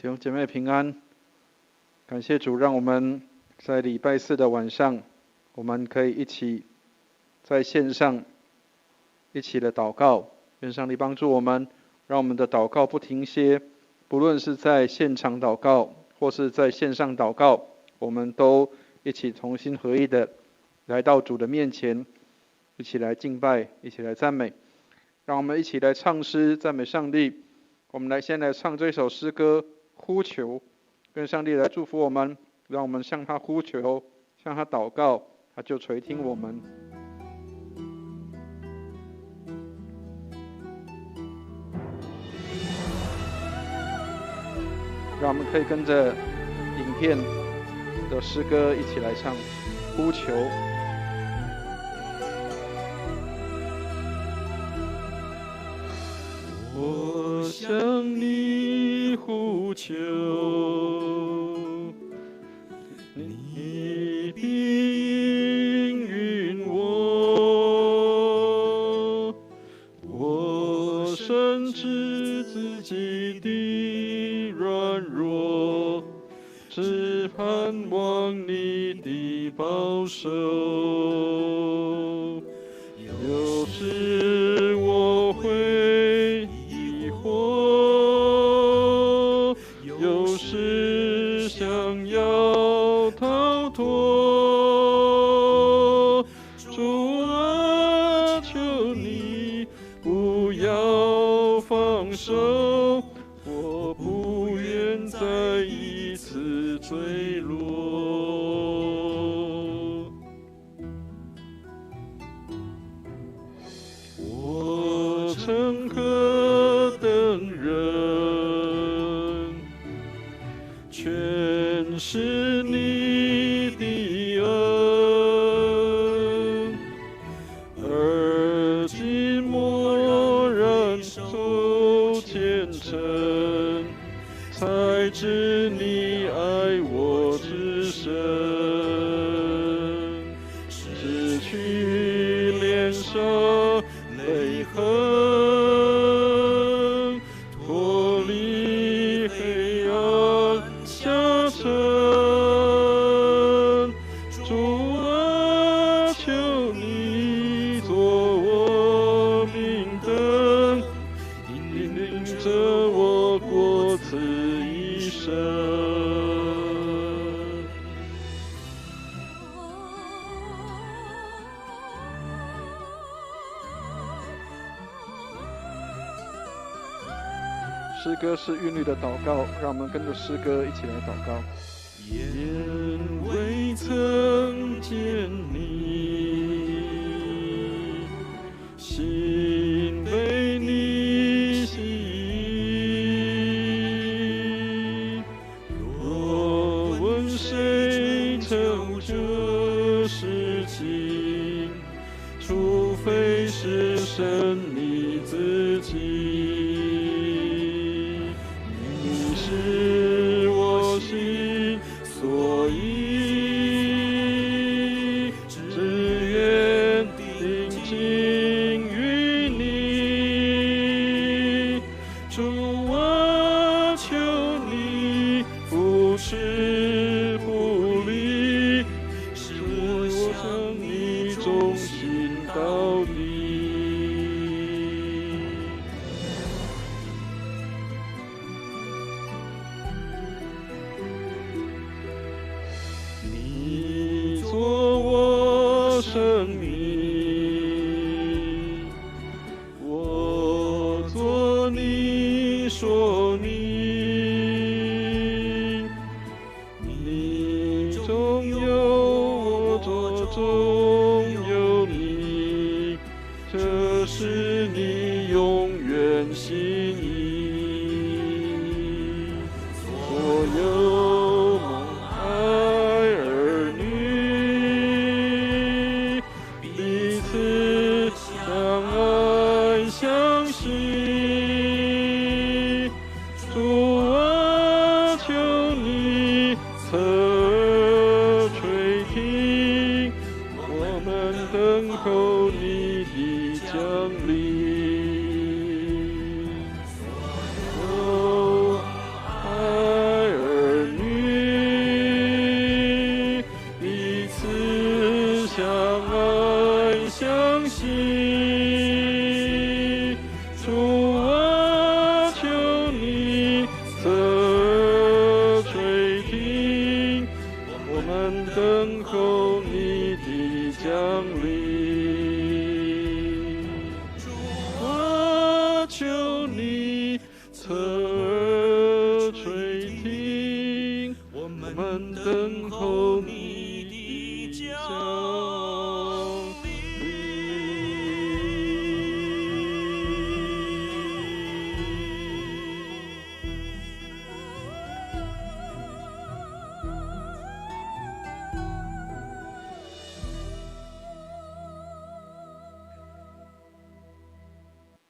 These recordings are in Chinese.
弟兄姐妹平安，感谢主，让我们在礼拜四的晚上，我们可以一起在线上一起的祷告。愿上帝帮助我们，让我们的祷告不停歇，不论是在现场祷告或是在线上祷告，我们都一起同心合意的来到主的面前，一起来敬拜，一起来赞美。让我们一起来唱诗赞美上帝。我们先来唱这首诗歌呼求，跟上帝来祝福我们，让我们向他呼求，向他祷告，他就垂听我们。让我们可以跟着影片的诗歌一起来唱呼求。我向你呼求，你必应允我。我深知自己的软弱，只盼望你的保守。有时我会疑惑，有时想要逃脱。主啊，求你不要放手，我不愿再一次坠落。我曾何等人，全是你的恩，而今默然走虔诚，才知你爱我之深。失去脸上泪痕，脱离黑暗下沉。主啊，求你做我明灯，引领着我过此一生。诗歌是韵律的祷告，让我们跟着诗歌一起来祷告。眼未曾见你，心被你吸引。若问谁成这事情，除非是神你自己。是我心所以只们等候你的降临。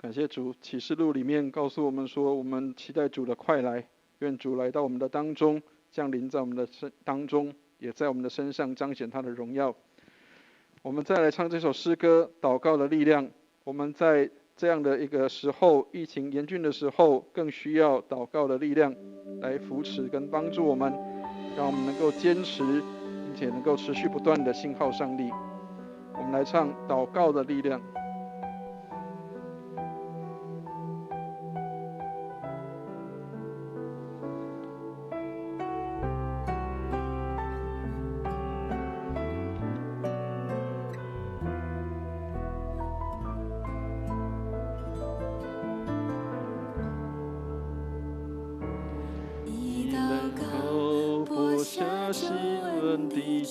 感谢主，启示录里面告诉我们说，我们期待主的快来，愿主来到我们的当中，降临在我们的当中，也在我们的身上彰显他的荣耀。我们再来唱这首诗歌，祷告的力量。我们在这样的一个时候，疫情严峻的时候，更需要祷告的力量来扶持跟帮助我们，让我们能够坚持，并且能够持续不断的信靠上帝。我们来唱祷告的力量。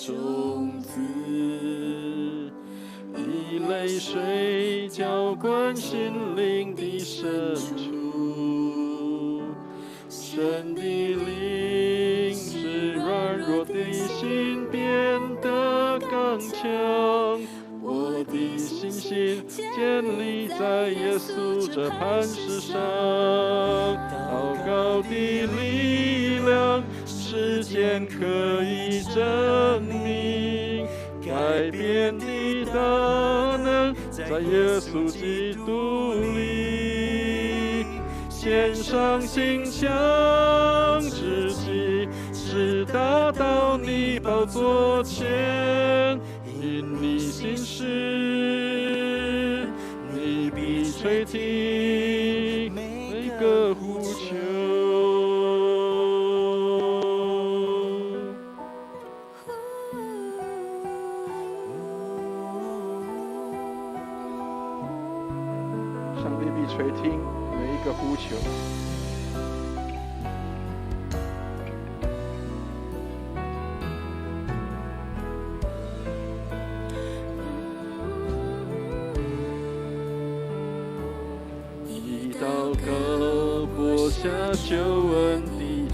种子，以泪水浇灌心灵的深处，神的灵使软弱的心变得刚强。我的信心建立在耶稣这磐石上，祷告的力量，时间可以证明，改变的大能在耶稣基督里，献上心墙之际，直达到你宝座前。因你心事，你必垂听每个呼求。上帝必垂听每一个呼求。下救恩的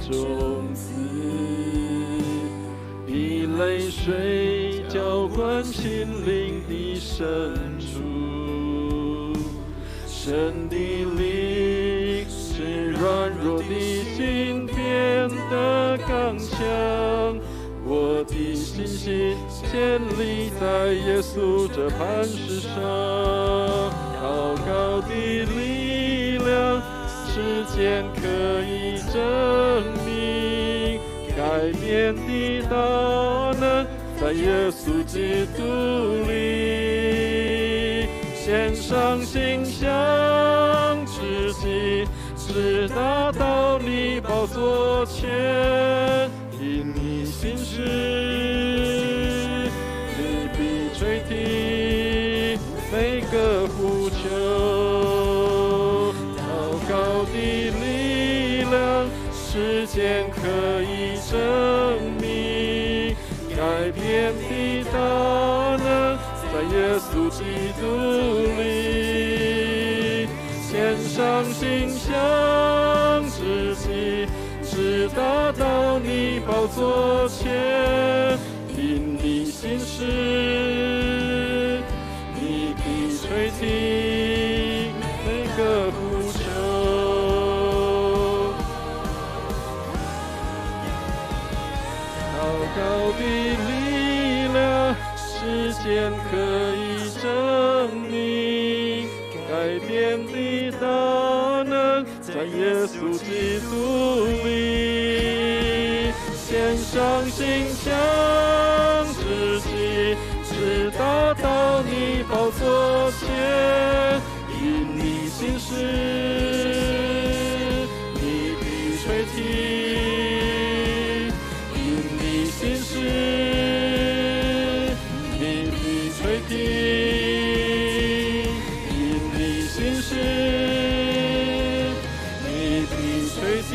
种子，以泪水浇灌心灵的深处，神的灵使软弱的心变得刚强。我的信心建立在耶稣这磐石上，祷告的力量，时间可以证明，改变的大能在耶稣基督里，献上心香之际，直达到你宝座前。因你心事，你必垂听每个呼求。时间可以证明，改变的大能在耶稣基督里，献上心香之际，直达到你宝座前。因你心事，你必垂听每个呼求。祷告的力量，时间可以证明，改变的大能在耶稣基督里，献上心香之际，直达到你宝座前。因你心事，你必垂听。心事，你必垂听；因你心事，你必垂听。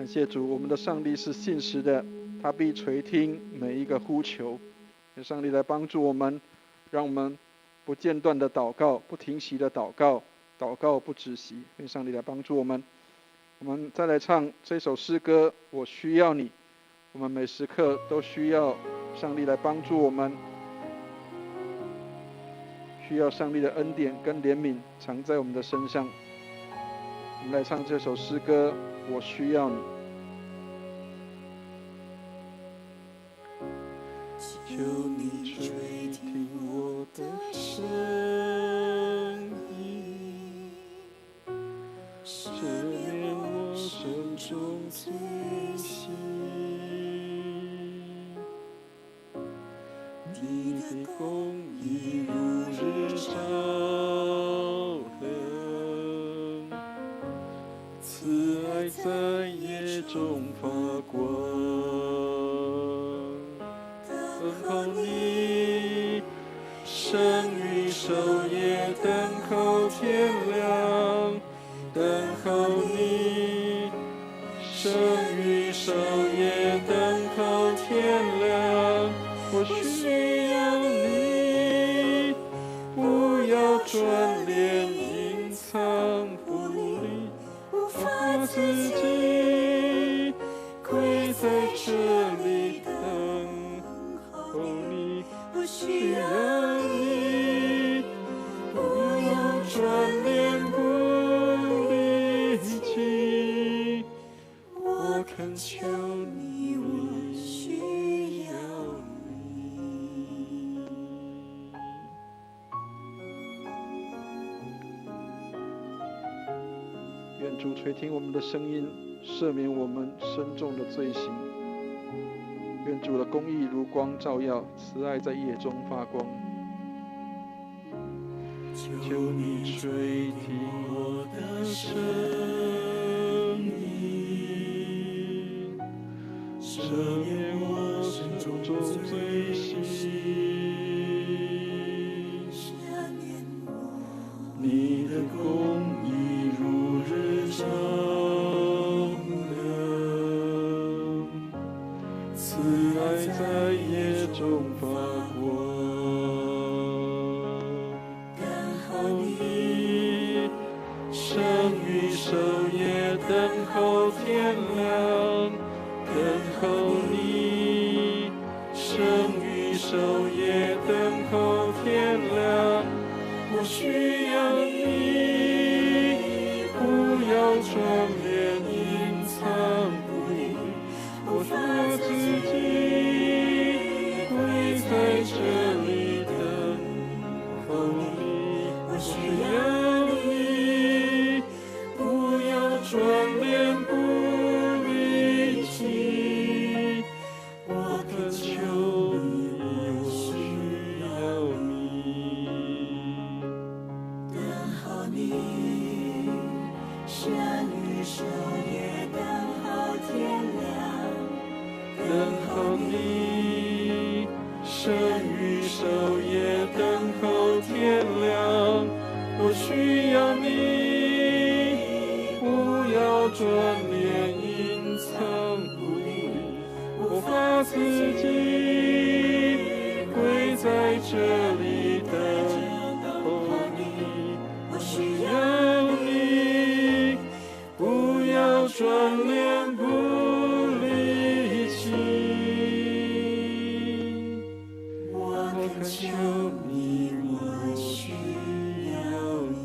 感谢主，我们的上帝是信实的，他必垂听每一个呼求。愿上帝来帮助我们，让我们不间断的祷告，不停息的祷告，祷告不止息。愿上帝来帮助我们。我们再来唱这首诗歌，我需要你。我们每时刻都需要上帝来帮助我们，需要上帝的恩典跟怜悯藏在我们的身上。我们来唱这首诗歌，我需要你。求你垂听我的声音，赦免我手中罪行。你的公义如日照亮，慈爱在夜中发光。等候你，生与守夜等候天亮。等候你，生与守夜等候天亮。我需要你，不要转脸隐藏不理，无法自己跪在这里等候你。我需要你，不要转脸不离弃，我恳求你，我需要你。愿主垂听我们的声音，赦免我们深重的罪行。愿主的公义如光照耀，慈爱在夜中发光。求你垂听我的声音，赦免我手中罪行。你的公义如日照亮，慈爱在夜中发光。生与守夜等候天亮，等候你。生与守夜等候天亮，我需要你，不要转脸隐藏不理，我怕自己跪在这里等候你。我需要你，不要转脸不离弃，我恳求你，我需要你。等候你，生与守夜等候天亮。等候你，生与守夜等候天亮。我需要你，不要转脸隐藏不理，我怕自己跪在这里等候你。我需要你，不要转脸不离弃，我恳求你，我需要你。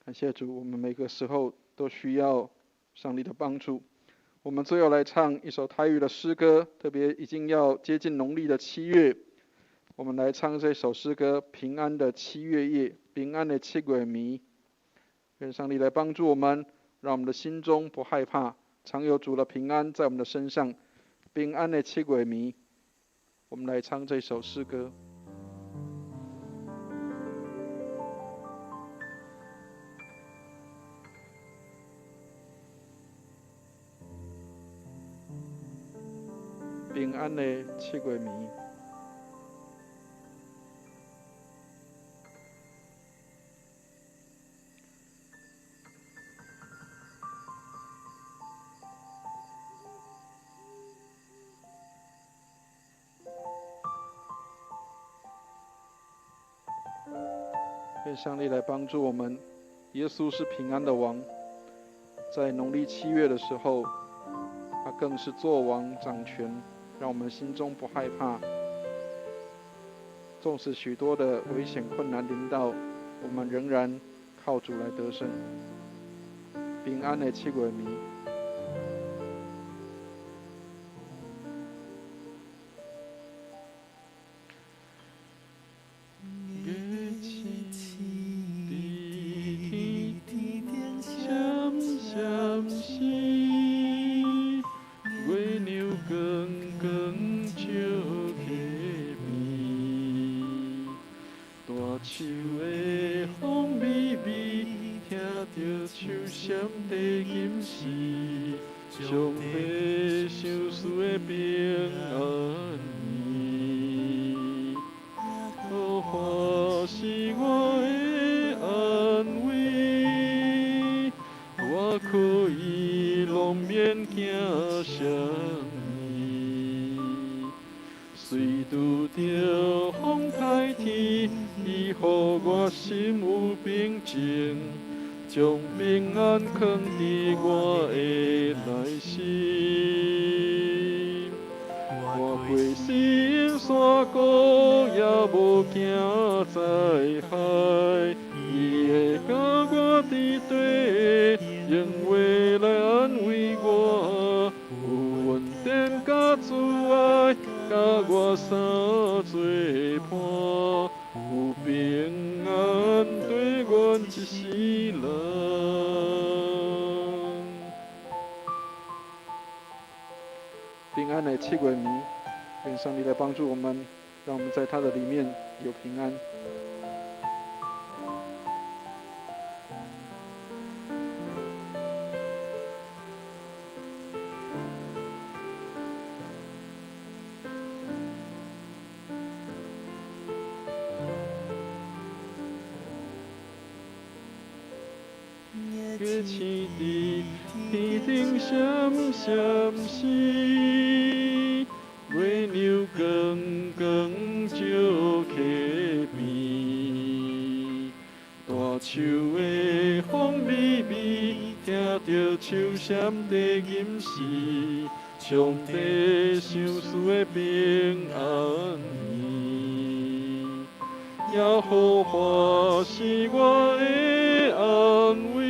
感谢主，我们每个时候都需要上帝的帮助。我们最后来唱一首台语的诗歌，特别已经要接近农历的7月，我们来唱这首诗歌《平安的7月夜》，平安的7月暝。愿上帝来帮助我们，让我们的心中不害怕，常有主的平安在我们的身上。平安的7月暝，我们来唱这首诗歌。平安的7月暝。愿上帝来帮助我们。耶稣是平安的王，在农历7月的时候，他更是作王掌权，让我们心中不害怕。纵使许多的危险困难临到，我们仍然靠主来得胜。平安的7月暝。平安的7月暝，愿上帝来帮助我们，让我们在他的里面有平安。月起的天顶闪闪时，月亮光光照溪边。大树的风微微，听着树闪的吟诗，上帝想赐的平安眠。耶和华是我的安慰，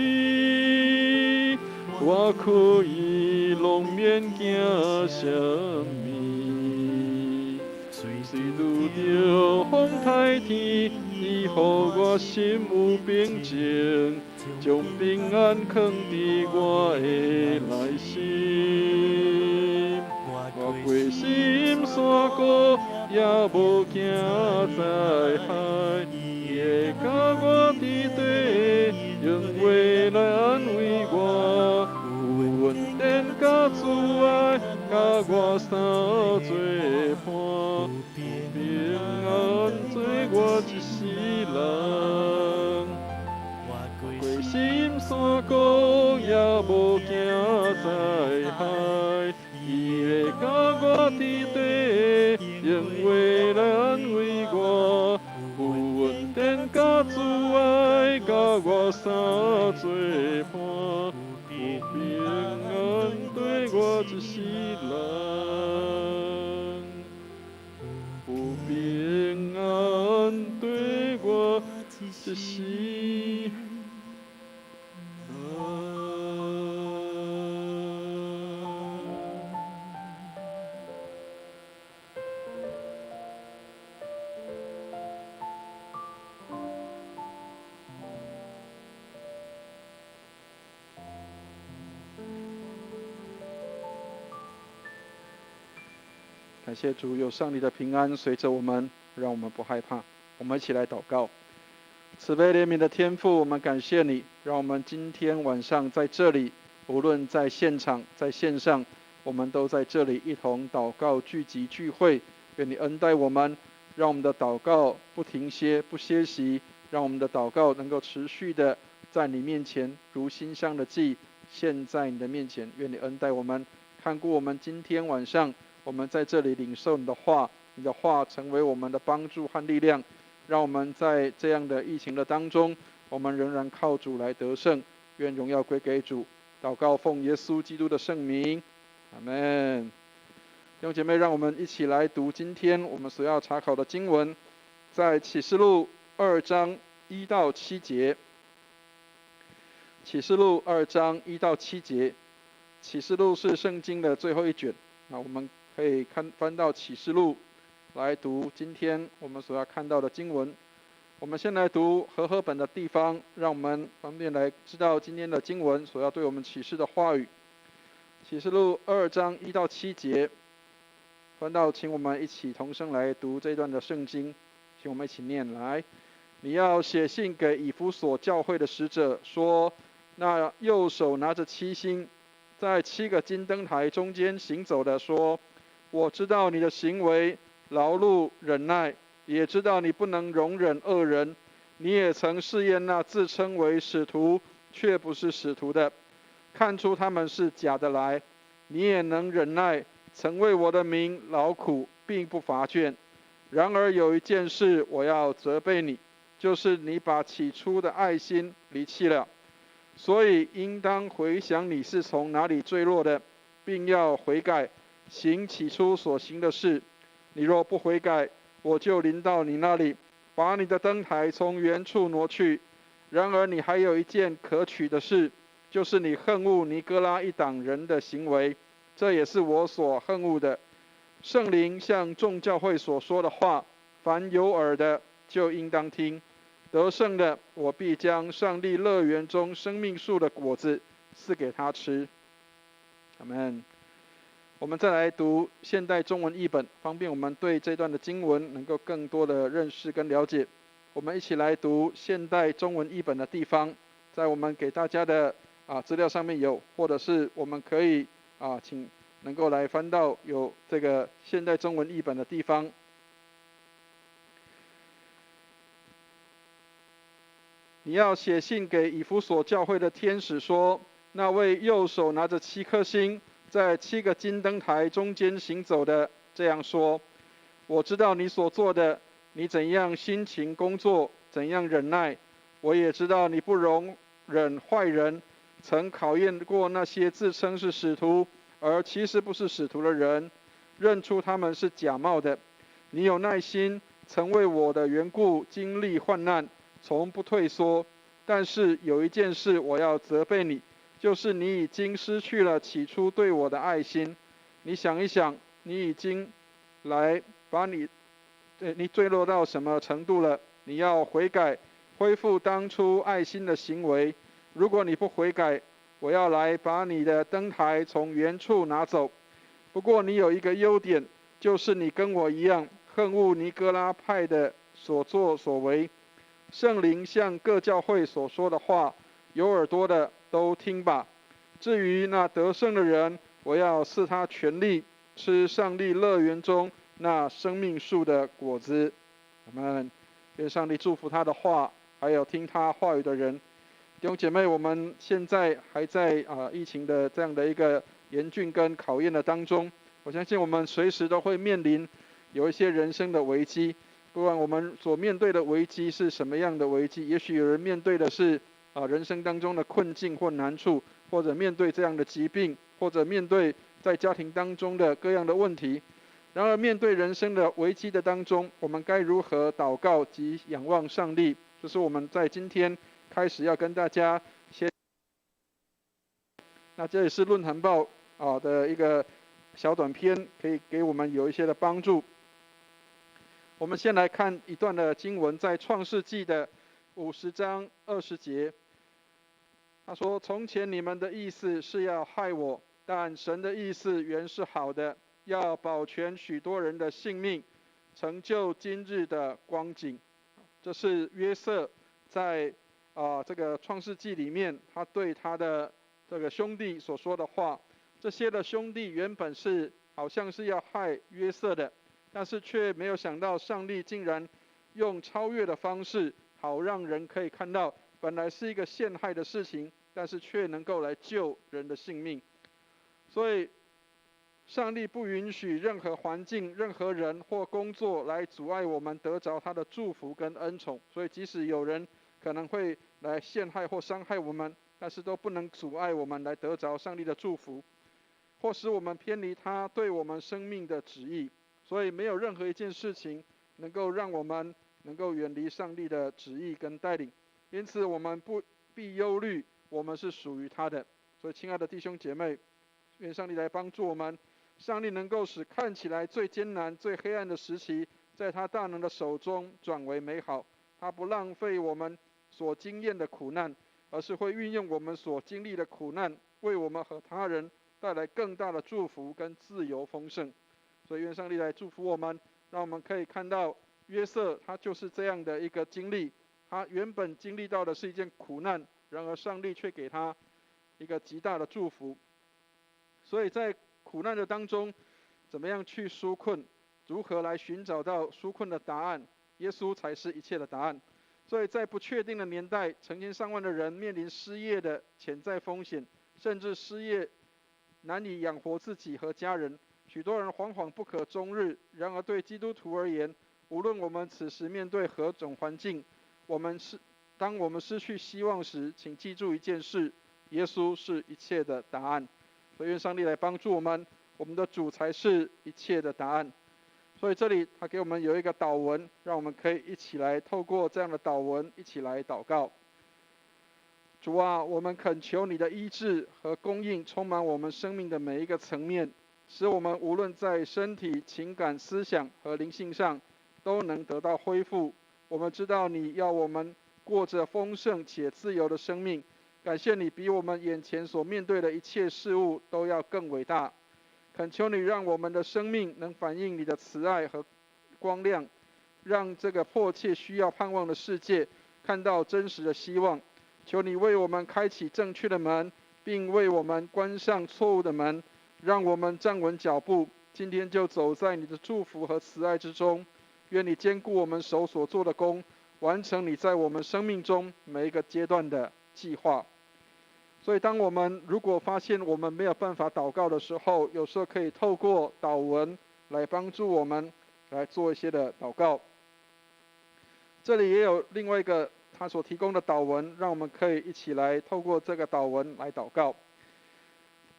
我可以拢免惊什么。虽拄着风台天，伊予我心有平静，将平安藏伫我的内心。我过心山谷，也无惊灾害，伊会甲我伫底，用话来安慰我，有恩典甲慈爱，甲我三做伴，平安做我一世人。过心山谷，也无惊灾害，伊会甲我伫底，用话来安慰我，有恩典甲慈爱，甲我三做伴，有平安对我一世人，有平安对我一世人。感谢主，有上帝的平安随着我们，让我们不害怕。我们一起来祷告。慈悲怜悯的天父，我们感谢你，让我们今天晚上在这里，无论在现场、在线上，我们都在这里一同祷告、聚集、聚会。愿你恩待我们，让我们的祷告不停歇、不歇息，让我们的祷告能够持续的在你面前如馨香的祭献在你的面前。愿你恩待我们，看顾我们今天晚上，我们在这里领受你的话，你的话成为我们的帮助和力量，让我们在这样的疫情的当中，我们仍然靠主来得胜。愿荣耀归给主。祷告奉耶稣基督的圣名，阿们。弟兄姐妹，让我们一起来读今天我们所要查考的经文，在启示录2章1到7节。启示录2章1到7节，启示录是圣经的最后一卷，那我们可以翻到启示录来读今天我们所要看到的经文。我们先来读和合本的地方，让我们方便来知道今天的经文所要对我们启示的话语。启示录2章1到7节，翻到，请我们一起同声来读这段的圣经，请我们一起念来。你要写信给以弗所教会的使者说，那右手拿着7星，在7个金灯台中间行走的说，我知道你的行为，劳碌忍耐，也知道你不能容忍恶人，你也曾试验那自称为使徒却不是使徒的，看出他们是假的来。你也能忍耐，曾为我的名劳苦，并不乏倦。然而有一件事我要责备你，就是你把起初的爱心离弃了。所以应当回想你是从哪里坠落的，并要悔改，行起初所行的事。你若不悔改，我就临到你那里，把你的灯台从原处挪去。然而你还有一件可取的事，就是你恨恶尼哥拉一党人的行为，这也是我所恨恶的。圣灵向众教会所说的话，凡有耳的就应当听。得胜的，我必将上帝乐园中生命树的果子赐给他吃。阿们。我们再来读现代中文译本，方便我们对这段的经文能够更多的认识跟了解。我们一起来读现代中文译本的地方，在我们给大家的资料上面有，或者是我们可以请能够来翻到有这个现代中文译本的地方。你要写信给以弗所教会的天使说，那位右手拿着7颗星，在7个金灯台中间行走的，这样说：我知道你所做的，你怎样辛勤工作，怎样忍耐。我也知道你不容忍坏人，曾考验过那些自称是使徒而其实不是使徒的人，认出他们是假冒的。你有耐心，曾为我的缘故经历患难，从不退缩。但是有一件事我要责备你，就是你已经失去了起初对我的爱心。你想一想，你已经来把你坠落到什么程度了？你要悔改，恢复当初爱心的行为。如果你不悔改，我要来把你的灯台从原处拿走。不过你有一个优点，就是你跟我一样恨恶尼哥拉派的所作所为。圣灵向各教会所说的话，有耳朵的都听吧。至于那得胜的人，我要赐他权力，吃上帝乐园中那生命树的果子。阿们。愿上帝祝福他的话，还有听他话语的人。弟兄姐妹，我们现在还在疫情的这样的一个严峻跟考验的当中，我相信我们随时都会面临有一些人生的危机。不管我们所面对的危机是什么样的危机，也许有人面对的是人生当中的困境或难处，或者面对这样的疾病，或者面对在家庭当中的各样的问题。然而面对人生的危机的当中，我们该如何祷告及仰望上帝？这是我们在今天开始要跟大家那这也是论坛报的一个小短片，可以给我们有一些的帮助。我们先来看一段的经文，在创世纪的50章20节，他说：从前你们的意思是要害我，但神的意思原是好的，要保全许多人的性命，成就今日的光景。这是约瑟在这个创世纪里面，他对他的这个兄弟所说的话。这些的兄弟原本是好像是要害约瑟的，但是却没有想到上帝竟然用超越的方式，好让人可以看到，本来是一个陷害的事情，但是却能够来救人的性命。所以上帝不允许任何环境、任何人或工作来阻碍我们得着他的祝福跟恩宠。所以即使有人可能会来陷害或伤害我们，但是都不能阻碍我们来得着上帝的祝福，或使我们偏离他对我们生命的旨意。所以没有任何一件事情能够让我们能够远离上帝的旨意跟带领。因此我们不必忧虑，我们是属于他的。所以亲爱的弟兄姐妹，愿上帝来帮助我们，上帝能够使看起来最艰难、最黑暗的时期，在他大能的手中转为美好。他不浪费我们所经验的苦难，而是会运用我们所经历的苦难，为我们和他人带来更大的祝福跟自由丰盛。所以愿上帝来祝福我们，让我们可以看到约瑟他就是这样的一个经历。他原本经历到的是一件苦难，然而上帝却给他一个极大的祝福。所以在苦难的当中，怎么样去纾困，如何来寻找到纾困的答案，耶稣才是一切的答案。所以在不确定的年代，成千上万的人面临失业的潜在风险，甚至失业难以养活自己和家人，许多人惶惶不可终日。然而对基督徒而言，无论我们此时面对何种环境，当我们失去希望时，请记住一件事：耶稣是一切的答案。所以愿上帝来帮助我们，我们的主才是一切的答案。所以这里他给我们有一个祷文，让我们可以一起来透过这样的祷文一起来祷告。主啊，我们恳求你的医治和供应充满我们生命的每一个层面，使我们无论在身体、情感、思想和灵性上都能得到恢复。我们知道你要我们过着丰盛且自由的生命，感谢你比我们眼前所面对的一切事物都要更伟大。恳求你让我们的生命能反映你的慈爱和光亮，让这个迫切需要盼望的世界看到真实的希望。求你为我们开启正确的门，并为我们关上错误的门，让我们站稳脚步，今天就走在你的祝福和慈爱之中。愿你兼顾我们手所做的工，完成你在我们生命中每一个阶段的计划。所以当我们如果发现我们没有办法祷告的时候，有时候可以透过祷文来帮助我们来做一些的祷告。这里也有另外一个他所提供的祷文，让我们可以一起来透过这个祷文来祷告。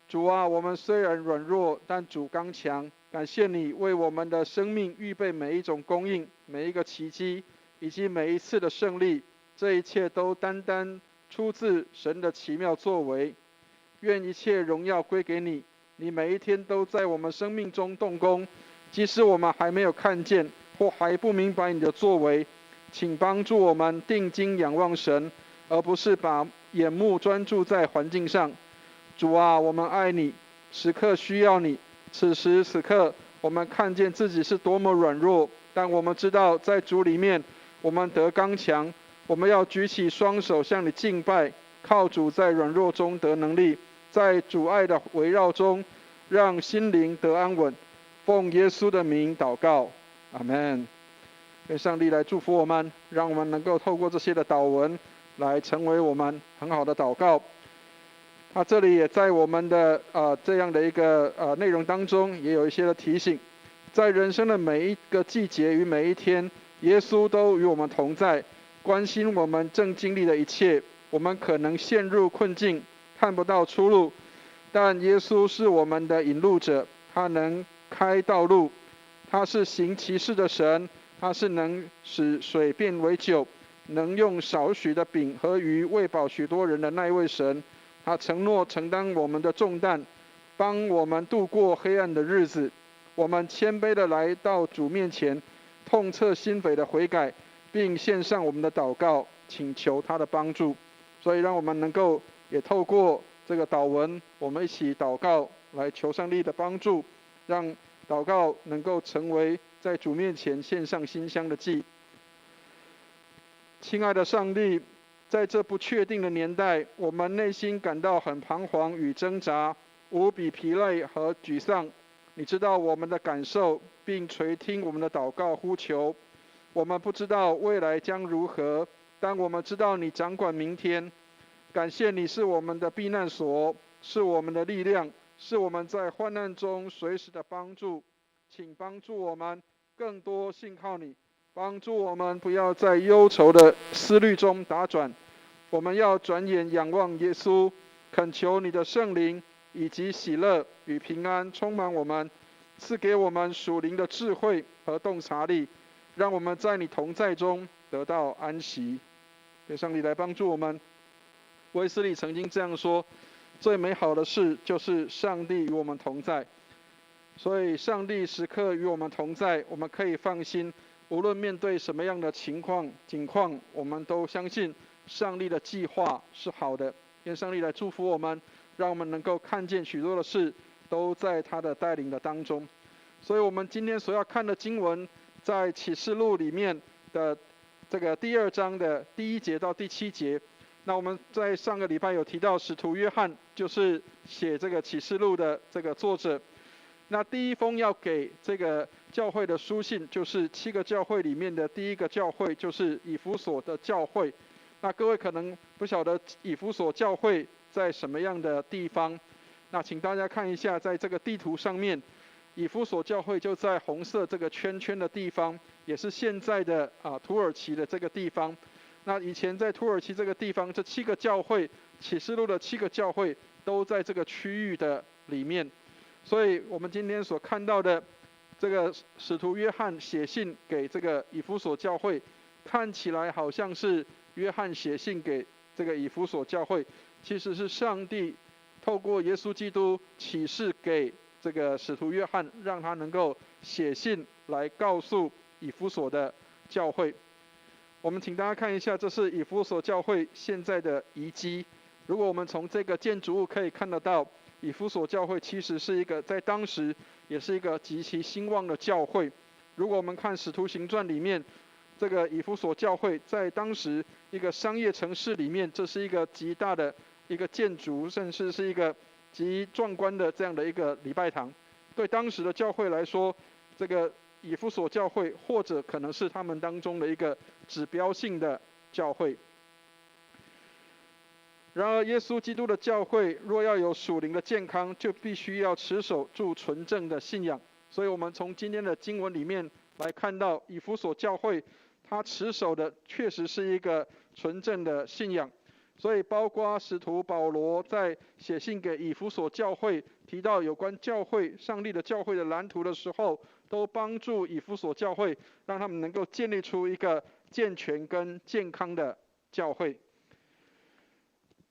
主啊，我们虽然软弱，但主刚强。感谢你为我们的生命预备每一种供应，每一个奇迹，以及每一次的胜利。这一切都单单出自神的奇妙作为。愿一切荣耀归给你。你每一天都在我们生命中动工，即使我们还没有看见或还不明白你的作为，请帮助我们定睛仰望神，而不是把眼目专注在环境上。主啊，我们爱你，时刻需要你。此时此刻，我们看见自己是多么软弱，但我们知道在主里面我们得刚强。我们要举起双手向你敬拜，靠主在软弱中得能力，在主爱的围绕中让心灵得安稳。奉耶稣的名祷告，阿们。愿上帝来祝福我们，让我们能够透过这些的祷文来成为我们很好的祷告。他这里也在我们的这样的一个内容当中，也有一些的提醒。在人生的每一个季节与每一天，耶稣都与我们同在，关心我们正经历的一切。我们可能陷入困境，看不到出路，但耶稣是我们的引路者，他能开道路，他是行奇事的神，他是能使水变为酒，能用少许的饼和鱼喂饱许多人的那一位神。他承诺承担我们的重担，帮我们度过黑暗的日子。我们谦卑地来到主面前，痛彻心扉的悔改，并献上我们的祷告，请求他的帮助。所以让我们能够也透过这个祷文，我们一起祷告，来求上帝的帮助，让祷告能够成为在主面前献上馨香的祭。亲爱的上帝，在这不确定的年代，我们内心感到很彷徨与挣扎。无比疲累和沮丧。你知道我们的感受，并垂听我们的祷告呼求。我们不知道未来将如何，但我们知道你掌管明天。感谢你是我们的避难所，是我们的力量，是我们在患难中随时的帮助。请帮助我们更多信靠你，帮助我们不要在忧愁的思虑中打转。我们要转眼仰望耶稣，恳求你的圣灵以及喜乐与平安充满我们，赐给我们属灵的智慧和洞察力，让我们在你同在中得到安息。愿上帝来帮助我们。卫斯理曾经这样说：最美好的事就是上帝与我们同在。所以上帝时刻与我们同在，我们可以放心，无论面对什么样的景况，我们都相信上帝的计划是好的。愿上帝来祝福我们，让我们能够看见许多的事都在他的带领的当中。所以我们今天所要看的经文，在启示录里面的这个第2章的第1节到第7节。那我们在上个礼拜有提到，使徒约翰就是写这个启示录的这个作者。那第一封要给这个教会的书信，就是7个教会里面的第一个教会，就是以弗所的教会。那各位可能不晓得以弗所教会在什么样的地方，那请大家看一下，在这个地图上面，以弗所教会就在红色这个圈圈的地方，也是现在的土耳其的这个地方。那以前在土耳其这个地方，这7个教会，启示录的7个教会都在这个区域的里面。所以我们今天所看到的这个使徒约翰写信给这个以弗所教会，看起来好像是约翰写信给这个以弗所教会，其实是上帝透过耶稣基督启示给这个使徒约翰，让他能够写信来告诉以弗所的教会。我们请大家看一下，这是以弗所教会现在的遗迹。如果我们从这个建筑物可以看得到，以弗所教会其实是一个在当时也是一个极其兴旺的教会。如果我们看《使徒行传》里面，这个以弗所教会在当时一个商业城市里面，这是一个极大的一个建筑，甚至是一个极壮观的这样的一个礼拜堂。对当时的教会来说，这个以弗所教会或者可能是他们当中的一个指标性的教会。然而，耶稣基督的教会若要有属灵的健康，就必须要持守住纯正的信仰。所以我们从今天的经文里面来看到，以弗所教会他持守的确实是一个纯正的信仰。所以包括使徒保罗在写信给以弗所教会，提到有关教会上帝的教会的蓝图的时候，都帮助以弗所教会，让他们能够建立出一个健全跟健康的教会。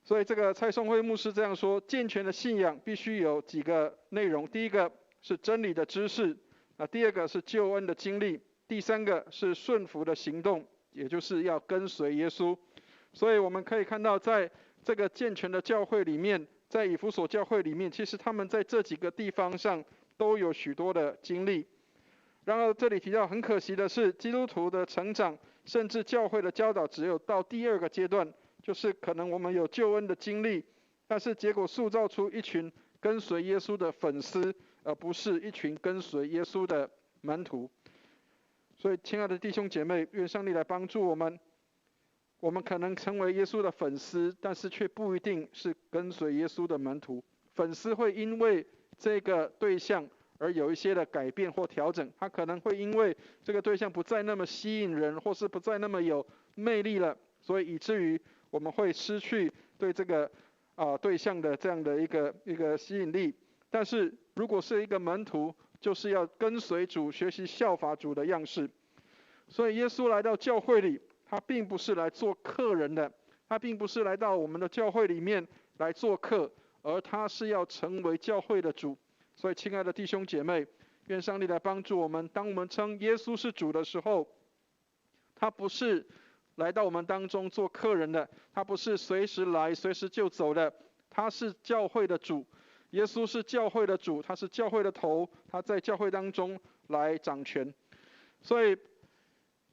所以这个蔡松辉牧师这样说：健全的信仰必须有几个内容，第一个是真理的知识，第二个是救恩的经历，第三个是顺服的行动，也就是要跟随耶稣。所以我们可以看到，在这个健全的教会里面，在以弗所教会里面，其实他们在这几个地方上都有许多的经历。然而这里提到很可惜的是，基督徒的成长甚至教会的教导只有到第2个阶段，就是可能我们有救恩的经历，但是结果塑造出一群跟随耶稣的粉丝，而不是一群跟随耶稣的门徒。所以亲爱的弟兄姐妹，愿上帝来帮助我们。我们可能成为耶稣的粉丝，但是却不一定是跟随耶稣的门徒。粉丝会因为这个对象而有一些的改变或调整，他可能会因为这个对象不再那么吸引人，或是不再那么有魅力了，所以以至于我们会失去对这个对象的这样的一个吸引力。但是如果是一个门徒，就是要跟随主，学习效法主的样式。所以耶稣来到教会里，他并不是来做客人的，他并不是来到我们的教会里面来做客，而他是要成为教会的主。所以亲爱的弟兄姐妹，愿上帝来帮助我们，当我们称耶稣是主的时候，他不是来到我们当中做客人的，他不是随时来随时就走的，他是教会的主。耶稣是教会的主，他是教会的头，他在教会当中来掌权。所以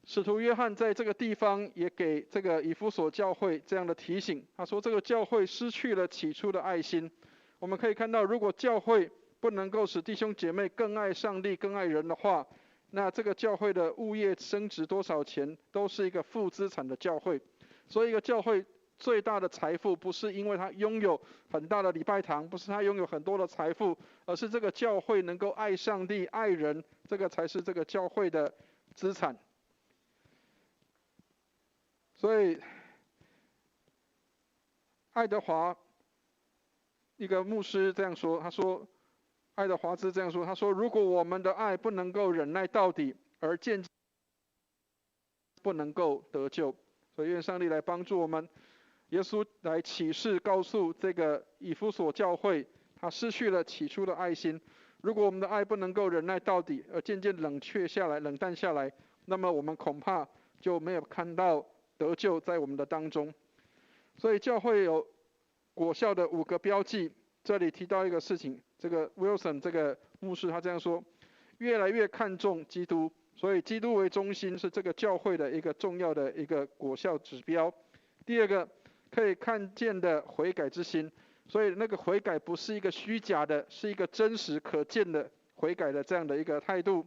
使徒约翰在这个地方也给这个以弗所教会这样的提醒，他说这个教会失去了起初的爱心。我们可以看到，如果教会不能够使弟兄姐妹更爱上帝、更爱人的话，那这个教会的物业升值多少钱，都是一个负资产的教会。所以一个教会最大的财富，不是因为他拥有很大的礼拜堂，不是他拥有很多的财富，而是这个教会能够爱上帝、爱人，这个才是这个教会的资产。所以，爱德华一个牧师这样说，他说，爱德华兹这样说，他说，如果我们的爱不能够忍耐到底，而渐渐不能够得救，所以愿上帝来帮助我们。耶稣来启示告诉这个以弗所教会，他失去了起初的爱心。如果我们的爱不能够忍耐到底，而渐渐冷却下来、冷淡下来，那么我们恐怕就没有看到得救在我们的当中。所以教会有果效的5个标记，这里提到一个事情，这个 Wilson 这个牧师他这样说，越来越看重基督，所以基督为中心是这个教会的一个重要的一个果效指标。第二个，可以看见的悔改之心，所以那个悔改不是一个虚假的，是一个真实可见的悔改的这样的一个态度。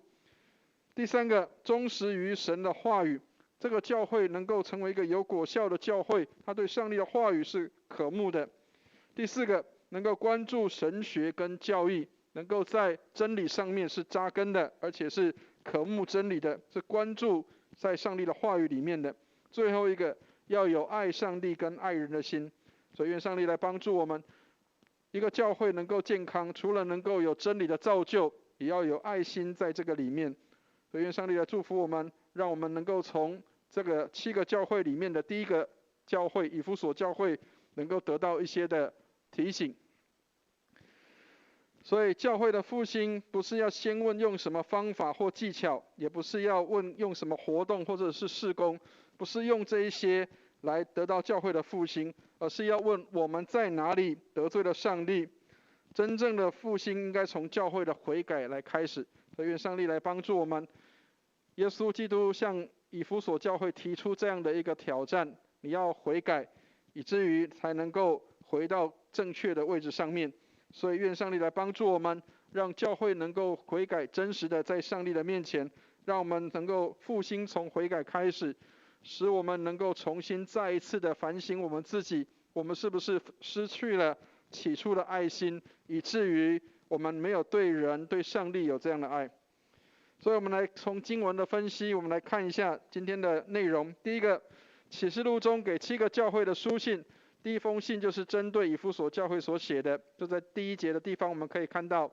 第三个，忠实于神的话语，这个教会能够成为一个有果效的教会，他对上帝的话语是渴慕的。第四个，能够关注神学跟教义，能够在真理上面是扎根的，而且是渴慕真理的，是关注在上帝的话语里面的。最后一个，要有爱上帝跟爱人的心。所以愿上帝来帮助我们，一个教会能够健康，除了能够有真理的造就，也要有爱心在这个里面。所以愿上帝来祝福我们，让我们能够从这个7个教会里面的第一个教会以弗所教会能够得到一些的提醒。所以教会的复兴不是要先问用什么方法或技巧，也不是要问用什么活动或者是事工，不是用这一些来得到教会的复兴，而是要问我们在哪里得罪了上帝。真正的复兴应该从教会的悔改来开始。所以愿上帝来帮助我们。耶稣基督向以弗所教会提出这样的一个挑战，你要悔改，以至于才能够回到正确的位置上面。所以愿上帝来帮助我们，让教会能够悔改，真实的在上帝的面前，让我们能够复兴从悔改开始，使我们能够重新再一次的反省我们自己，我们是不是失去了起初的爱心，以至于我们没有对人对上帝有这样的爱。所以我们来从经文的分析，我们来看一下今天的内容。第一个，启示录中给7个教会的书信，第一封信就是针对以弗所教会所写的，就在第1节的地方我们可以看到。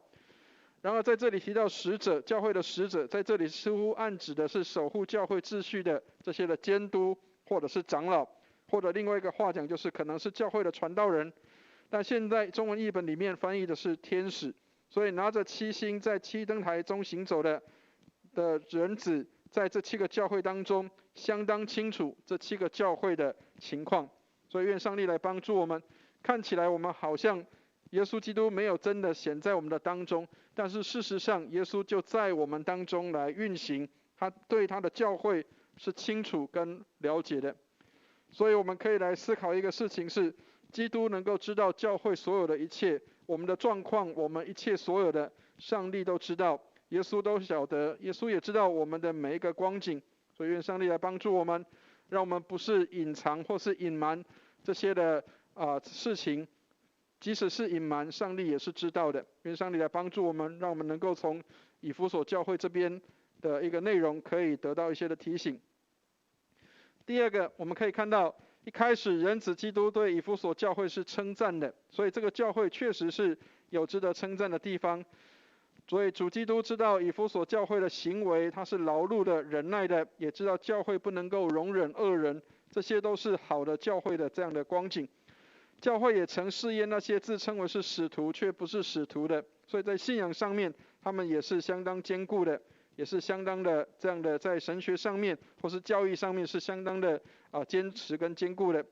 然后在这里提到使者，教会的使者，在这里似乎暗指的是守护教会秩序的这些的监督，或者是长老，或者另外一个话讲就是可能是教会的传道人。但现在中文译本里面翻译的是天使，所以拿着7星在7灯台中行走的人子，在这7个教会当中相当清楚这7个教会的情况。所以愿上帝来帮助我们。看起来我们好像耶稣基督没有真的显在我们的当中，但是事实上耶稣就在我们当中来运行，他对他的教会是清楚跟了解的。所以我们可以来思考一个事情是，基督能够知道教会所有的一切，我们的状况，我们一切所有的，上帝都知道，耶稣都晓得，耶稣也知道我们的每一个光景。所以愿上帝来帮助我们，让我们不是隐藏或是隐瞒这些的事情，即使是隐瞒，上帝也是知道的。愿上帝来帮助我们，让我们能够从以弗所教会这边的一个内容可以得到一些的提醒。第二个，我们可以看到一开始人子基督对以弗所教会是称赞的，所以这个教会确实是有值得称赞的地方。所以主基督知道以弗所教会的行为，他是劳碌的、忍耐的，也知道教会不能够容忍恶人，这些都是好的教会的这样的光景。教会也曾试验那些自称为是使徒却不是使徒的，所以在信仰上面他们也是相当坚固的，也是相当的这样的在神学上面或是教义上面是相当的坚持跟坚固的，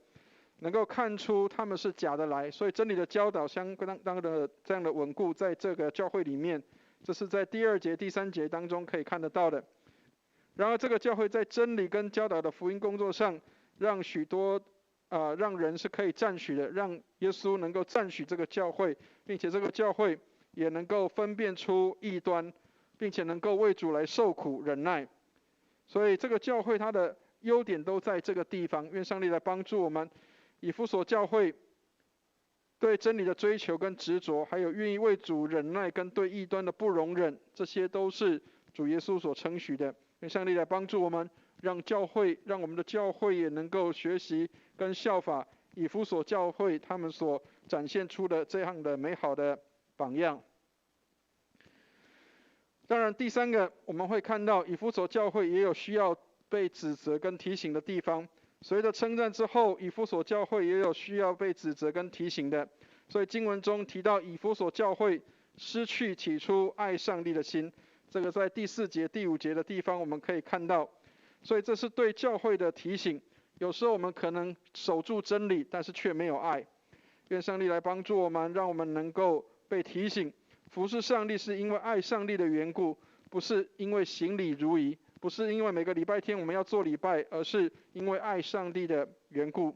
能够看出他们是假的来。所以真理的教导相当的这样的稳固，在这个教会里面，这是在第2节第3节当中可以看得到的。然而这个教会在真理跟教导的福音工作上，让许多让人是可以赞许的，让耶稣能够赞许这个教会，并且这个教会也能够分辨出异端，并且能够为主来受苦忍耐。所以这个教会它的优点都在这个地方。愿上帝来帮助我们。以弗所教会对真理的追求跟执着，还有愿意为主忍耐跟对异端的不容忍，这些都是主耶稣所称许的。愿上帝来帮助我们，让我们的教会也能够学习跟效法以弗所教会他们所展现出的这样的美好的榜样。当然，第三个我们会看到以弗所教会也有需要被指责跟提醒的地方。随着称赞之后，以弗所教会也有需要被指责跟提醒的。所以经文中提到以弗所教会失去起初爱上帝的心，这个在第4节、第5节的地方我们可以看到。所以这是对教会的提醒。有时候我们可能守住真理，但是却没有爱。愿上帝来帮助我们，让我们能够被提醒，服侍上帝是因为爱上帝的缘故，不是因为行礼如仪，不是因为每个礼拜天我们要做礼拜，而是因为爱上帝的缘故。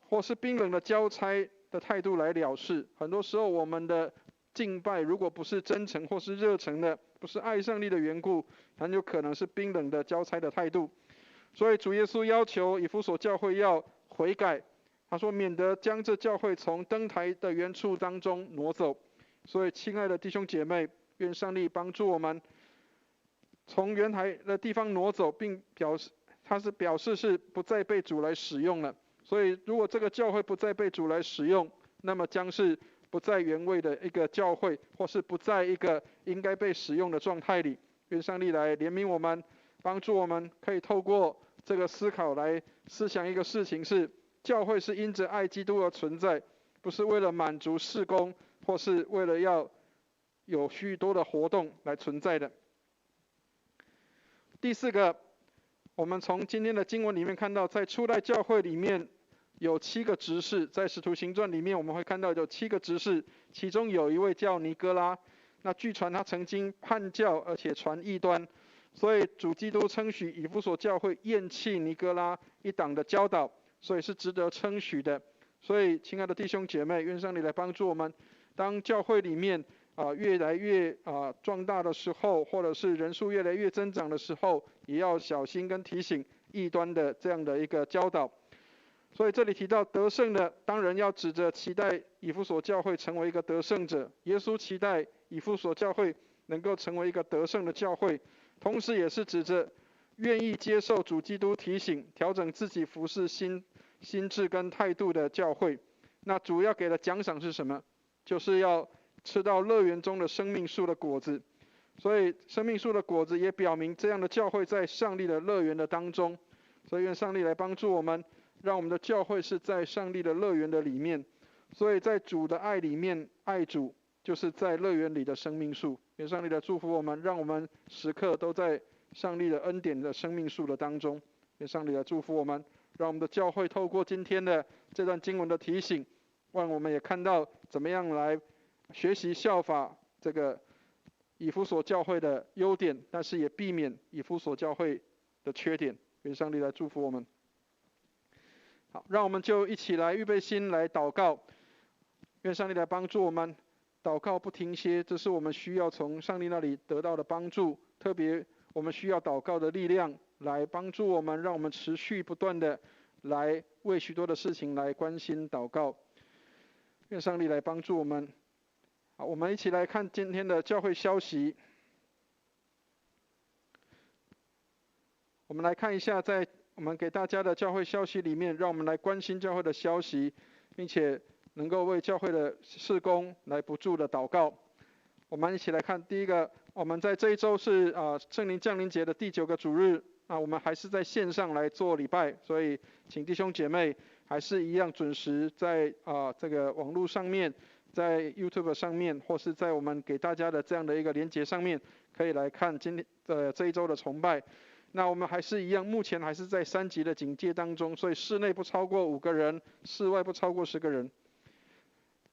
或是冰冷的交差的态度来了事。很多时候我们的敬拜如果不是真诚或是热诚的，不是爱上帝的缘故，很有可能是冰冷的交差的态度。所以主耶稣要求以弗所教会要悔改，他说免得将这教会从灯台的原处当中挪走。所以亲爱的弟兄姐妹，愿上帝帮助我们从原台的地方挪走，并表示是不再被主来使用了。所以如果这个教会不再被主来使用，那么将是不在原位的一个教会，或是不在一个应该被使用的状态里。愿上帝来怜悯我们，帮助我们可以透过这个思考来思想一个事情，是教会是因着爱基督而存在，不是为了满足事工，或是为了要有许多的活动来存在的。第4个，我们从今天的经文里面看到，在初代教会里面有7个执事。在使徒行传里面我们会看到有7个执事，其中有一位叫尼哥拉。那据传他曾经叛教，而且传异端，所以主基督称许以弗所教会厌弃尼哥拉一党的教导，所以是值得称许的。所以亲爱的弟兄姐妹，愿上帝来帮助我们，当教会里面越来越壮大的时候，或者是人数越来越增长的时候，也要小心跟提醒异端的这样的一个教导。所以这里提到得胜的，当然要指着期待以弗所教会成为一个得胜者。耶稣期待以弗所教会能够成为一个得胜的教会，同时也是指着愿意接受主基督提醒，调整自己服事心智跟态度的教会。那主要给的奖赏是什么？就是要吃到乐园中的生命树的果子。所以生命树的果子也表明这样的教会在上帝的乐园的当中。所以愿上帝来帮助我们，让我们的教会是在上帝的乐园的里面。所以在主的爱里面爱主，就是在乐园里的生命树。愿上帝来祝福我们，让我们时刻都在上帝的恩典的生命树的当中。愿上帝来祝福我们，让我们的教会透过今天的这段经文的提醒，让我们也看到怎么样来学习效法这个以弗所教会的优点，但是也避免以弗所教会的缺点。愿上帝来祝福我们。好，让我们就一起来预备心来祷告。愿上帝来帮助我们，祷告不停歇，这是我们需要从上帝那里得到的帮助。特别我们需要祷告的力量来帮助我们，让我们持续不断的来为许多的事情来关心祷告。愿上帝来帮助我们。好，我们一起来看今天的教会消息。我们来看一下，在我们给大家的教会消息里面，让我们来关心教会的消息，并且能够为教会的事工来不住的祷告。我们一起来看第一个，我们在这一周是圣灵降临节的第9个主日。我们还是在线上来做礼拜，所以请弟兄姐妹还是一样准时在这个网络上面，在 YouTube 上面，或是在我们给大家的这样的一个连结上面，可以来看今天这一周的崇拜。那我们还是一样，目前还是在3级的警戒当中，所以室内不超过5个人，室外不超过10个人。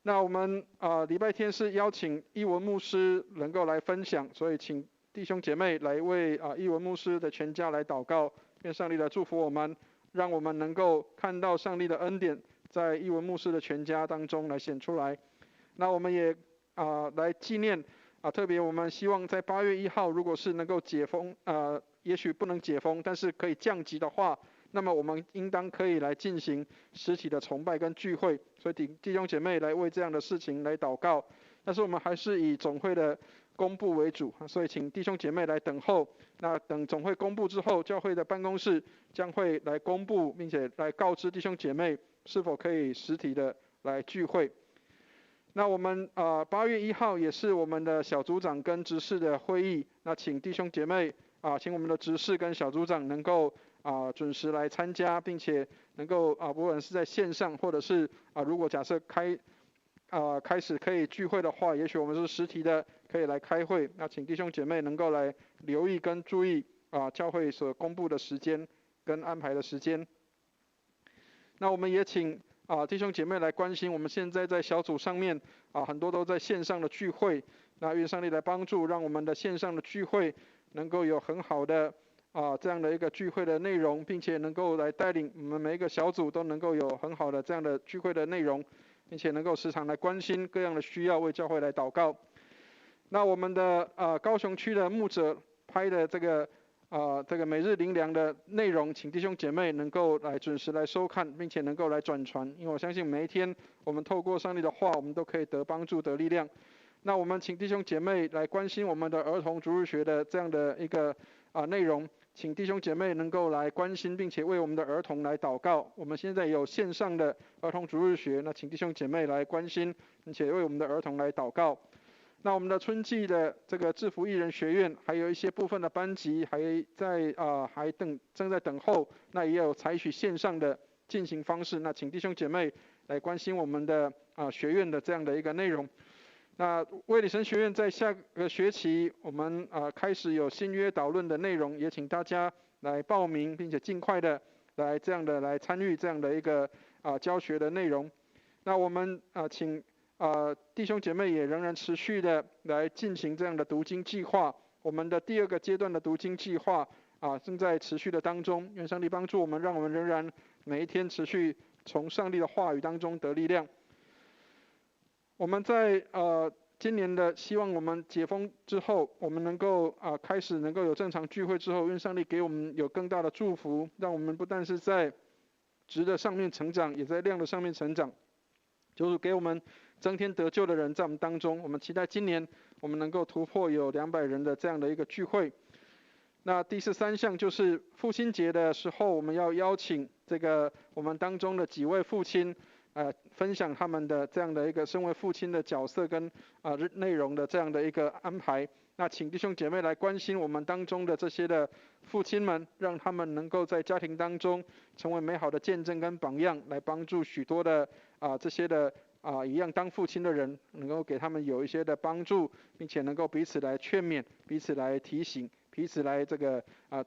那我们礼拜天是邀请一文牧师能够来分享，所以请弟兄姐妹来为一文牧师的全家来祷告，愿上帝来祝福我们，让我们能够看到上帝的恩典在义文牧师的全家当中来显出来。那我们也来纪念特别我们希望在8月1号，如果是能够解封也许不能解封，但是可以降级的话，那么我们应当可以来进行实体的崇拜跟聚会。所以弟兄姐妹来为这样的事情来祷告。但是我们还是以总会的公布为主，所以请弟兄姐妹来等候。那等总会公布之后，教会的办公室将会来公布，并且来告知弟兄姐妹是否可以实体的来聚会。那我们8月1号也是我们的小组长跟执事的会议，那请弟兄姐妹请我们的执事跟小组长能够准时来参加，并且能够不论是在线上或者是如果假设开始可以聚会的话，也许我们是实体的可以来开会。那请弟兄姐妹能够来留意跟注意教会所公布的时间跟安排的时间。那我们也请弟兄姐妹来关心我们现在在小组上面很多都在线上的聚会。那愿上帝来帮助，让我们的线上的聚会能够有很好的这样的一个聚会的内容，并且能够来带领我们每一个小组都能够有很好的这样的聚会的内容，并且能够时常来关心各样的需要，为教会来祷告。那我们的高雄区的牧者拍的这个每日灵粮的内容，请弟兄姐妹能够来准时来收看，并且能够来转传，因为我相信每一天我们透过上帝的话，我们都可以得帮助得力量。那我们请弟兄姐妹来关心我们的儿童主日学的这样的一个内容，请弟兄姐妹能够来关心，并且为我们的儿童来祷告。我们现在有线上的儿童主日学，那请弟兄姐妹来关心，并且为我们的儿童来祷告。那我们的春季的这个制服艺人学院，还有一些部分的班级还正在等候，那也有采取线上的进行方式。那请弟兄姐妹来关心我们的学院的这样的一个内容。那卫理神学院在下个学期，我们开始有新约导论的内容，也请大家来报名，并且尽快的来参与这样的一个教学的内容。那我们请弟兄姐妹也仍然持续的来进行这样的读经计划。我们的第2个阶段的读经计划正在持续的当中。愿上帝帮助我们，让我们仍然每一天持续从上帝的话语当中得力量。我们在今年的希望我们解封之后，我们能够开始能够有正常聚会之后，愿上帝给我们有更大的祝福，让我们不但是在质的上面成长，也在量的上面成长，就是给我们增添得救的人在我们当中。我们期待今年我们能够突破有200人的这样的一个聚会。那第13项就是父亲节的时候，我们要邀请这个我们当中的几位父亲分享他们的这样的一个身为父亲的角色跟内容的这样的一个安排。那请弟兄姐妹来关心我们当中的这些的父亲们，让他们能够在家庭当中成为美好的见证跟榜样，来帮助许多的这些的一样当父亲的人，能够给他们有一些的帮助，并且能够彼此来劝勉，彼此来提醒，彼此来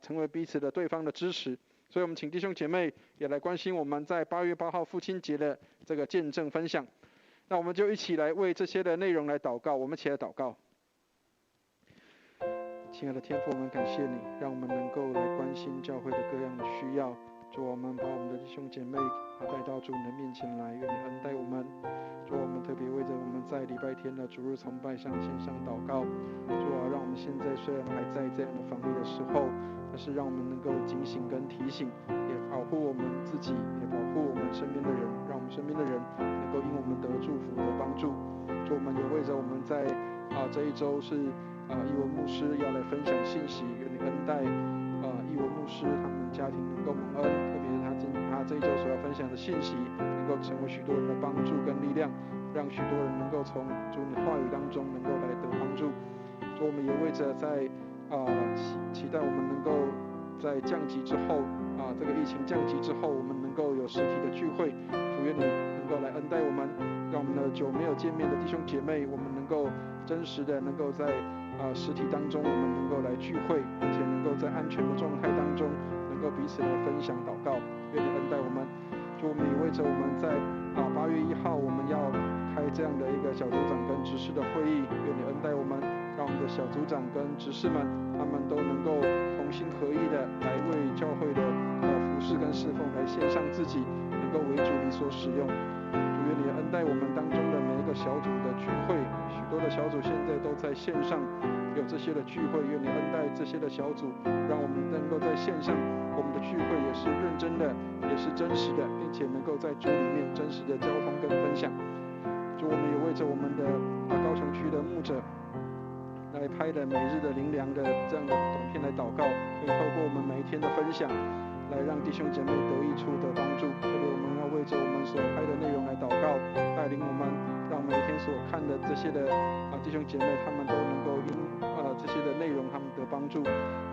成为彼此的对方的支持。所以我们请弟兄姐妹也来关心我们在8月8号父亲节的这个见证分享。那我们就一起来为这些的内容来祷告。我们一起来祷告。亲爱的天父，我们感谢你，让我们能够来关心教会的各样的需要。主，我们把我们的弟兄姐妹带到主你的面前来，愿你恩待我们。主，我们特别为着我们在礼拜天的主日崇拜上线上祷告。主啊，让我们现在虽然还在这样的防疫的时候，但是让我们能够警醒跟提醒，也保护我们自己，也保护我们身边的人，让我们身边的人能够因我们得祝福得帮助。主，我们也为着我们在这一周是义文牧师要来分享信息，愿你恩待义文牧师他们家庭能够蒙恩，特别是他这一周所要分享的信息能够成为许多人的帮助跟力量，让许多人能够从主你话语当中能够来得帮助。主，我们也为着在期待我们能够在降级之后这个疫情降级之后，我们能够有实体的聚会。主，愿你能够来恩待我们，让我们的久没有见面的弟兄姐妹，我们能够真实的能够在实体当中，我们能够来聚会，并且能够在安全的状态当中，能够彼此来分享祷告。愿你恩待我们。主，我们也为着我们在8月1号我们要开这样的一个小组长跟执事的会议，愿你恩待我们，让我们的小组长跟执事们，他们都能够同心合意的来为教会的服事跟侍奉来献上自己，能够为主你所使用。主愿你恩待我们当中的每一个小组的聚会，许多的小组现在都在线上有这些的聚会，愿你恩待这些的小组，让我们能够在线上我们的聚会也是认真的，也是真实的，并且能够在主里面真实的交通跟分享。主，我们也为着我们的高雄区的牧者来拍的每日的灵粮的这样的短片来祷告，可以透过我们每一天的分享来让弟兄姐妹得益处的帮助。特别我们要为着我们所拍的内容来祷告，带领我们让每一天所看的这些的弟兄姐妹他们都能够因这些的内容他们得帮助。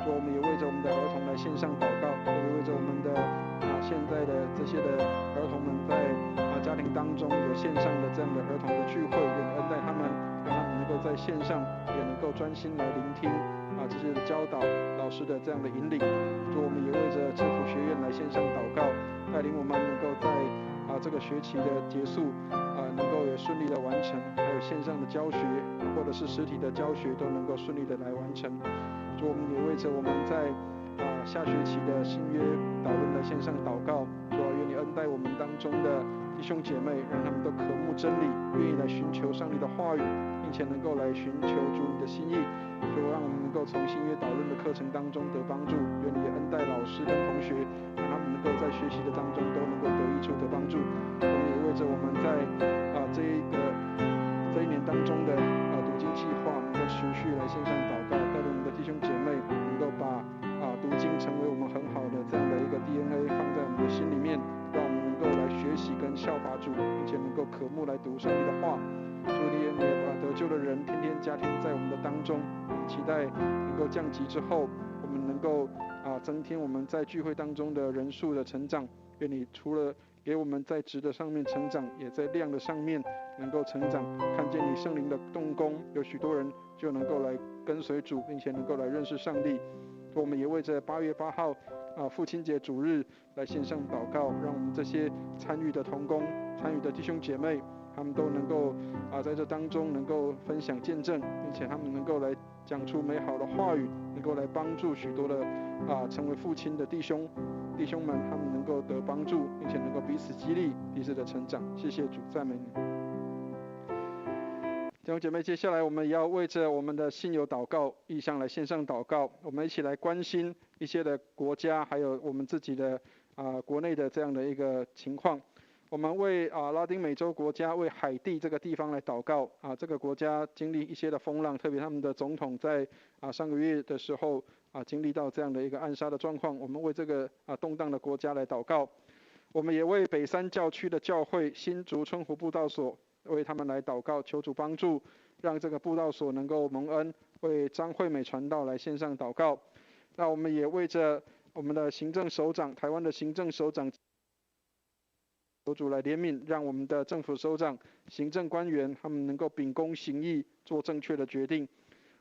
所以我们也为着我们的儿童来线上祷告，特别为着我们的现在的这些的儿童们在家庭当中有线上的这样的儿童的聚会，愿恩待他们，让他们能够在线上也能够专心来聆听这些的教导老师的这样的引领。所以我们也为着知府学院来线上祷告，带领我们能够在这个学期的结束能够也顺利的完成，还有线上的教学或者是实体的教学都能够顺利的来完成。所以我们也为着我们在下学期的新约导论来线上祷告，主要愿你恩待我们当中的弟兄姐妹，让他们都渴慕真理，愿意来寻求上帝的话语，并且能够来寻求主你的心意，就让我们能够从新约导论的课程当中得帮助。愿你也恩待老师跟同学，让他们能够在学习的当中都能够得益处得帮助。我们也为着我们在这一年当中的读经计划能够持续来线上祷告，带领我们的弟兄姐妹能够把读经成为我们很好的这样的一个 DNA 放在我们的心里面，让我们能够来学习跟效法主，并且能够渴慕来读上帝的话。主你也把得救的人天天加添在我们的当中，我们期待能够降级之后，我们能够增添我们在聚会当中的人数的成长。愿你除了给我们在质的上面成长，也在量的上面能够成长，看见你圣灵的动工，有许多人就能够来跟随主，并且能够来认识上帝。我们也为着8月8号父亲节主日来线上祷告，让我们这些参与的同工、参与的弟兄姐妹，他们都能够在这当中能够分享见证，并且他们能够来讲出美好的话语，能够来帮助许多的成为父亲的弟兄们，他们能够得帮助，并且能够彼此激励，彼此的成长。谢谢主，赞美你。弟兄姐妹，接下来我们也要为着我们的信友祷告意向来线上祷告，我们一起来关心一些的国家，还有我们自己的国内的这样的一个情况。我们为拉丁美洲国家，为海地这个地方来祷告这个国家经历一些的风浪，特别他们的总统在上个月的时候经历到这样的一个暗杀的状况，我们为这个动荡的国家来祷告。我们也为北山教区的教会新竹春湖布道所为他们来祷告，求主帮助，让这个布道所能够蒙恩。为张惠美传道来线上祷告。那我们也为着我们的行政首长，台湾的行政首长，求主来怜悯，让我们的政府首长、行政官员他们能够秉公行义，做正确的决定。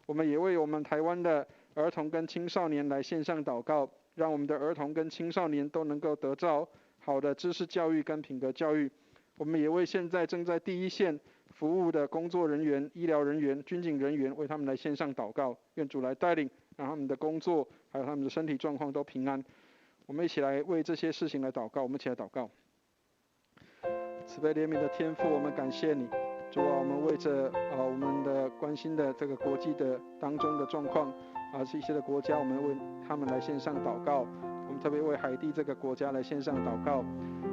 我们也为我们台湾的儿童跟青少年来线上祷告，让我们的儿童跟青少年都能够得到好的知识教育跟品格教育。我们也为现在正在第一线服务的工作人员、医疗人员、军警人员，为他们来线上祷告，愿主来带领，让他们的工作还有他们的身体状况都平安。我们一起来为这些事情来祷告，我们一起来祷告。慈悲怜悯的天父，我们感谢你，主我们为着我们的关心的这个国际的当中的状况是一些的国家，我们为他们来线上祷告。我们特别为海地这个国家来线上祷告，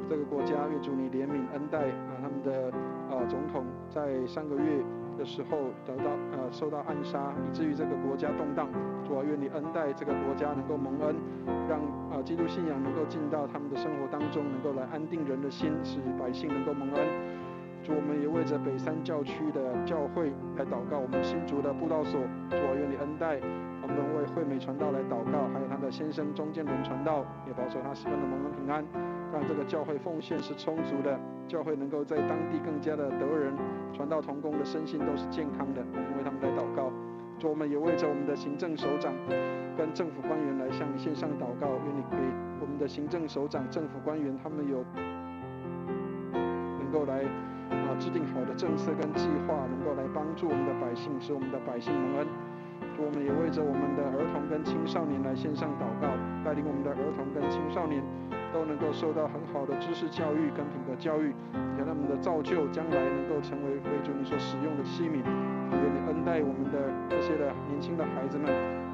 这个国家愿主你怜悯恩待他们的总统在上个月的时候受到暗杀，以至于这个国家动荡。主啊，愿你恩待这个国家能够蒙恩，让基督信仰能够进到他们的生活当中，能够来安定人的心，使百姓能够蒙恩。主，我们也为着北山教区的教会来祷告，我们新竹的布道所，主啊，愿你恩待。我们为惠美传道来祷告，还有他的先生钟建伦传道，也保守他十分的蒙恩平安，让这个教会奉献是充足的，教会能够在当地更加的得人，传道同工的身心都是健康的。我们为他们来祷告。主，我们也为着我们的行政首长跟政府官员来向你线上祷告，愿你给我们的行政首长、政府官员他们有能够来执制定好的政策跟计划，能够来帮助我们的百姓，使我们的百姓蒙恩。主，我们也为着我们的儿童跟青少年来献上祷告，带领我们的儿童跟青少年都能够受到很好的知识教育跟品格教育，给他们的造就，将来能够成为主你所使用的器皿。愿你恩待我们的这些的年轻的孩子们，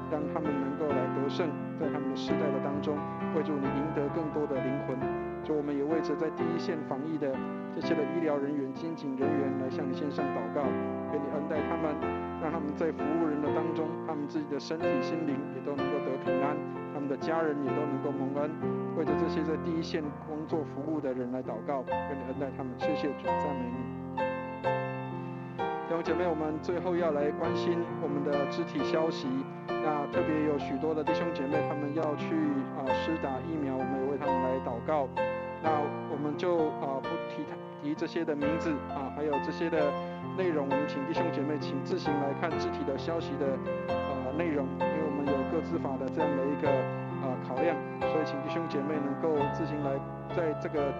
让他们能够来得胜，在他们的世代的当中，为主你赢得更多的灵魂。主，我们也为着在第一线防疫的这些的医疗人员、监警人员来向你献上祷告，愿你恩待他们，让他们在服务人的当中，他们自己的身体、心灵也都能够得平安，他们的家人也都能够蒙恩。为着这些在第一线工作服务的人来祷告，愿你恩待他们。谢谢主，赞美你。弟兄姐妹，我们最后要来关心我们的肢体消息。那特别有许多的弟兄姐妹，他们要去施打疫苗，我们也为他们来祷告。那我们就不提这些的名字还有这些的内容，我们请弟兄姐妹请自行来看肢体的消息的内容，因为我们有各自法的这样的一个考量，所以请弟兄姐妹能够自行来在这个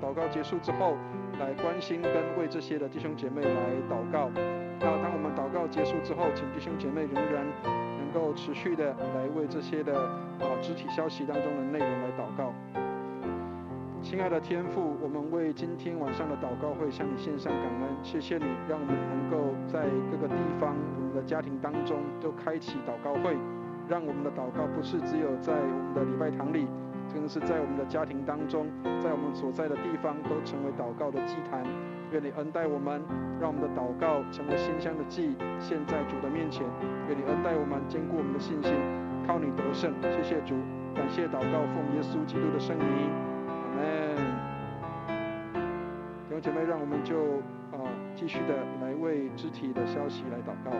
祷告结束之后来关心跟为这些的弟兄姐妹来祷告。那当我们祷告结束之后，请弟兄姐妹仍然能够持续的来为这些的肢体消息当中的内容来祷告。亲爱的天父，我们为今天晚上的祷告会向你献上感恩，谢谢你让我们能够在各个地方我们的家庭当中都开启祷告会，让我们的祷告不是只有在我们的礼拜堂里，更是在我们的家庭当中，在我们所在的地方都成为祷告的祭坛。愿你恩待我们，让我们的祷告成为馨香的祭，献在主的面前。愿你恩待我们，坚固我们的信心，靠你得胜。谢谢主，感谢祷告，奉耶稣基督的圣名，阿们。弟兄姐妹，让我们就继续的来为肢体的消息来祷告。